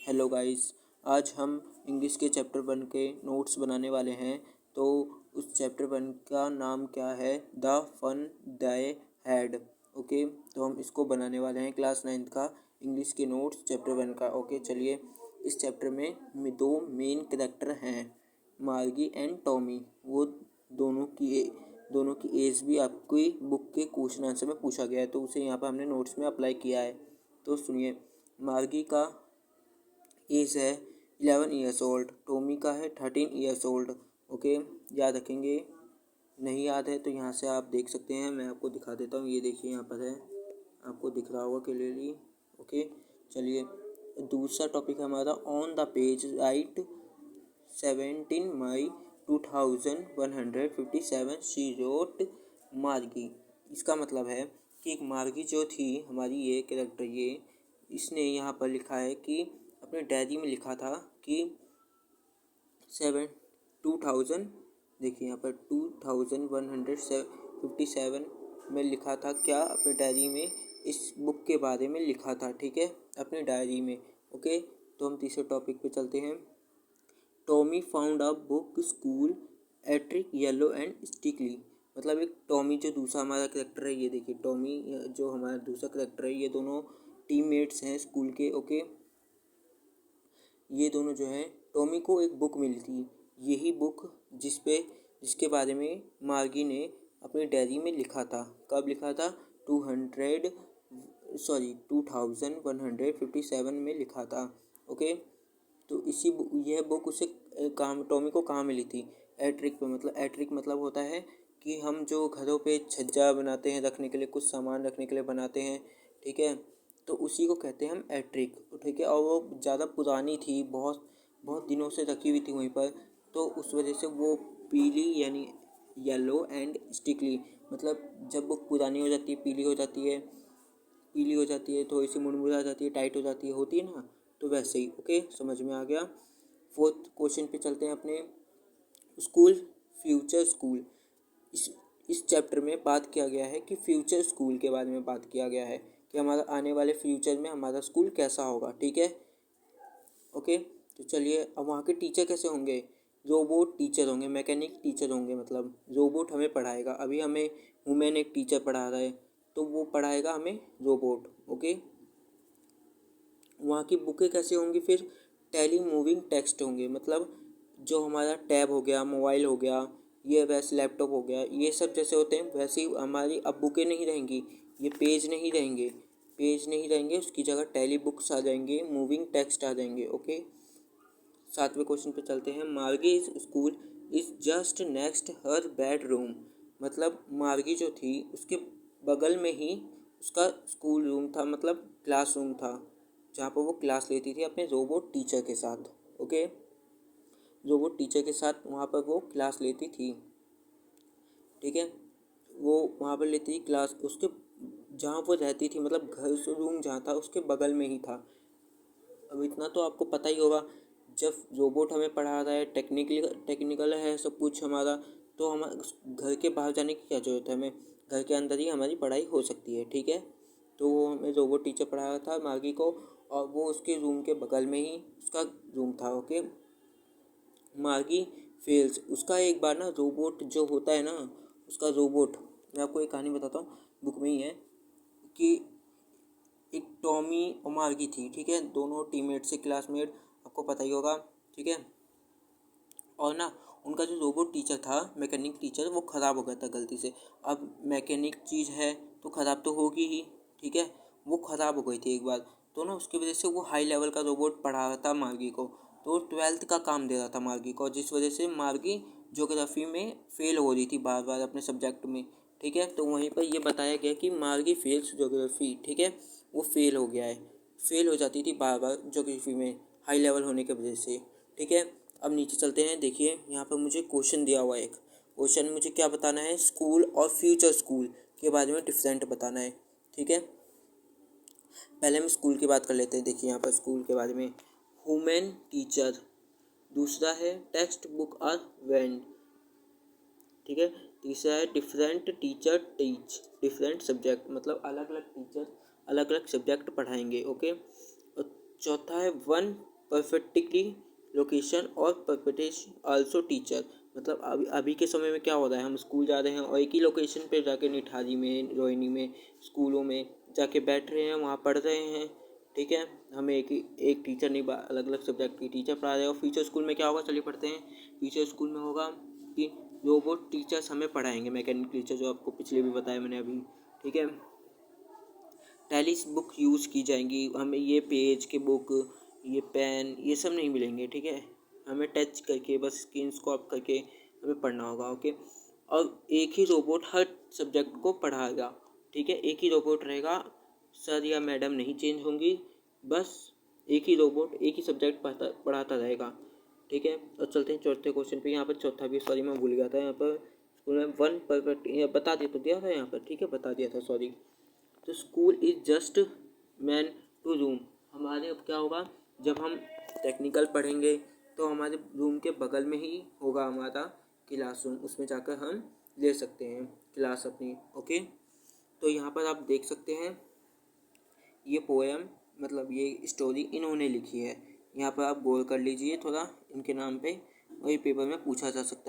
Hello guys. आज हम English के चैप्टर 1 के नोट्स बनाने वाले हैं। तो उस चैप्टर 1 का नाम क्या है? The fun they had. Okay, तो हम इसको बनाने वाले हैं क्लास 9th का इंग्लिश के नोट्स चैप्टर 1 का। ओके चलिए, इस चैप्टर में दो मेन कैरेक्टर हैं, मार्गी एंड टॉमी। वो दोनों की एज भी आपकी बुक के क्वेश्चन आंसर में पूछा गया है, तो उसे यहाँ पर हमने नोट्स में अप्लाई किया है। तो सुनिए, मार्गी का एज है 11 ईयर्स ओल्ड, टॉमी का है 13 ईयर्स ओल्ड। ओके, याद रखेंगे। नहीं याद है तो यहाँ से आप देख सकते हैं, मैं आपको दिखा देता हूँ। ये देखिए यहाँ पर है, आपको दिख रहा होगा क्लियरली। ओके चलिए, दूसरा टॉपिक है हमारा on the page right 17 May 2157 she wrote Margie. इसका मतलब है कि एक मार्गी जो थी हमारी, ये कैरेक्टर, इसने यहाँ पर लिखा है कि अपने डायरी में लिखा था कि 2000, देखिए यहाँ पर 2157 में लिखा था क्या, अपने डायरी में इस बुक के बारे में लिखा था। ठीक है, अपने डायरी में। ओके, तो हम तीसरे टॉपिक पे चलते हैं। Tommy found a book school एट्रिक येलो एंड स्टिकली। मतलब एक टॉमी जो दूसरा हमारा करेक्टर है, ये देखिए टॉमी जो हमारा दूसरा करेक्टर है, ये दोनों टीममेट्स हैं स्कूल के। ओके, ये दोनों जो हैं, टॉमी को एक बुक मिली थी, यही बुक जिसके बारे में मार्गी ने अपनी डायरी में लिखा था। कब लिखा था? 2157 में लिखा था। ओके, तो यह बुक उसे टॉमी को कहाँ मिली थी? एट्रिक पे। मतलब एट्रिक मतलब होता है कि हम जो घरों पे छज्जा बनाते हैं रखने के लिए, कुछ सामान रखने के लिए बनाते हैं। ठीक है, तो उसी को कहते हैं हम एट्रिक। ठीक है, और वो ज़्यादा पुरानी थी, बहुत बहुत दिनों से रखी हुई थी वहीं पर, तो उस वजह से वो पीली यानी येलो एंड स्टिकली, मतलब जब वो पुरानी हो जाती है, पीली हो जाती है, थोड़ी सी मुड़मुड़ा जाती है, टाइट हो जाती है, होती है ना, तो वैसे ही। ओके, समझ में आ गया। फोर्थ क्वेश्चन पे चलते हैं अपने। School, future school. इस चैप्टर में बात किया गया है कि फ्यूचर स्कूल के बारे में बात किया गया है कि हमारा आने वाले फ्यूचर में हमारा स्कूल कैसा होगा। ठीक है, ओके, तो चलिए, अब वहाँ के टीचर कैसे होंगे? रोबोट टीचर होंगे, मैकेनिक टीचर होंगे, मतलब रोबोट हमें पढ़ाएगा। अभी हमें वुमेन एक टीचर पढ़ा रहा है, तो वो पढ़ाएगा हमें रोबोट। ओके, वहाँ की बुकें कैसे होंगी फिर? टेली मूविंग टेक्स्ट होंगे, मतलब जो हमारा टैब हो गया, मोबाइल हो गया, ये वैसे लैपटॉप हो गया, ये सब जैसे होते हैं वैसे ही हमारी अब बुकें नहीं रहेंगी, ये पेज नहीं रहेंगे, उसकी जगह टेली बुक्स आ जाएंगे, मूविंग टेक्स्ट आ जाएंगे। ओके, सातवें क्वेश्चन पे चलते हैं। मार्गी school is just next her bedroom. मतलब मार्गी जो थी उसके बगल में ही उसका स्कूल रूम था, मतलब क्लास रूम था, जहाँ पर वो क्लास लेती थी अपने रोबोट टीचर के साथ। ओके, रोबोट टीचर के साथ वहाँ पर वो क्लास लेती थी। ठीक है, वो वहाँ पर लेती थी क्लास, उसके जहाँ वो रहती थी, मतलब घर से रूम जहाँ था उसके बगल में ही था। अब इतना तो आपको पता ही होगा, जब रोबोट हमें पढ़ा रहा है, टेक्निकल है सब कुछ हमारा, तो हम घर के बाहर जाने की क्या ज़रूरत है? हमें घर के अंदर ही हमारी पढ़ाई हो सकती है। ठीक है, तो वो हमें रोबोट टीचर पढ़ा रहा था मार्गी को, और वो उसके रूम के बगल में ही उसका रूम था। ओके, मार्गी फेल्स। उसका एक बार ना रोबोट जो होता है ना, उसका रोबोट, मैं आपको एक कहानी बताता हूँ, बुक में ही है, कि एक टॉमी और मार्गी थी। ठीक है, दोनों टीममेट से, क्लासमेट, आपको पता ही होगा। ठीक है, और ना उनका जो रोबोट टीचर था, मैकेनिक टीचर, वो ख़राब हो गया था गलती से। अब मैकेनिक चीज़ है तो ख़राब तो होगी ही। ठीक है, वो ख़राब हो गई थी एक बार, तो ना उसकी वजह से वो हाई लेवल का रोबोट पढ़ा रहा था मार्गी को, तो 12th का काम दे रहा था मार्गी को, जिस वजह से मार्गी ज्योग्राफी में फ़ेल हो रही थी बार बार अपने सब्जेक्ट में। ठीक है, तो वहीं पर ये बताया गया कि मार्गी फेल्स ज्योग्राफी। ठीक है, वो फेल हो गया है, फेल हो जाती थी बार बार ज्योग्राफी में हाई लेवल होने की वजह से। ठीक है, अब नीचे चलते हैं। देखिए यहाँ पर मुझे क्वेश्चन दिया हुआ है, एक क्वेश्चन में मुझे क्या बताना है? स्कूल और फ्यूचर स्कूल के बारे में डिफरेंट बताना है। ठीक है, पहले हम स्कूल की बात कर लेते हैं। देखिए यहाँ पर स्कूल के बारे में, ह्यूमन टीचर, दूसरा है टेक्स्ट बुक आर वेंड। ठीक है, तीसरा है different teacher teach different subject, मतलब अलग अलग टीचर अलग अलग सब्जेक्ट पढ़ाएंगे। ओके, और चौथा है वन परफेक्टली लोकेशन और परफेक्ट आल्सो टीचर। मतलब अभी के समय में क्या हो रहा है, हम स्कूल जा रहे हैं और एक ही लोकेशन पे जाके निठारी में, रोहिणी में, स्कूलों में जाके बैठ रहे हैं, वहाँ पढ़ रहे हैं। ठीक है, हमें एक टीचर नहीं, अलग अलग सब्जेक्ट की टीचर पढ़ा रहे हैं। और फ्यूचर स्कूल में क्या होगा, चलिए पढ़ते हैं। फ्यूचर स्कूल में होगा कि रोबोट टीचर्स हमें पढ़ाएंगे, मैकेनिक टीचर, जो आपको पिछले भी बताया मैंने अभी। ठीक है, टैली बुक यूज़ की जाएंगी, हमें ये पेज के बुक, ये पेन, ये सब नहीं मिलेंगे। ठीक है, हमें टच करके, बस स्क्रीन स्क्रॉल करके हमें पढ़ना होगा। ओके, और एक ही रोबोट हर सब्जेक्ट को पढ़ाएगा। ठीक है, एक ही रोबोट रहेगा, सर या मैडम नहीं चेंज होंगी, बस एक ही रोबोट एक ही सब्जेक्ट पढ़ाता रहेगा। ठीक है, और चलते हैं चौथे क्वेश्चन पे। यहाँ पर चौथा भी, सॉरी मैं भूल गया था, यहाँ पर स्कूल में वन परफेक्ट बता दिया था यहाँ पर। ठीक है, बता दिया था, सॉरी। तो school is just man to room. हमारे अब क्या होगा, जब हम टेक्निकल पढ़ेंगे तो हमारे रूम के बगल में ही होगा हमारा क्लासरूम, उसमें जाकर हम ले सकते हैं क्लास अपनी। ओके, तो यहाँ पर आप देख सकते हैं ये पोएम, मतलब ये स्टोरी इन्होंने लिखी है। यहाँ पर आप गौर कर लीजिए थोड़ा इनके नाम पे, और ये पेपर में पूछा जा सकता है।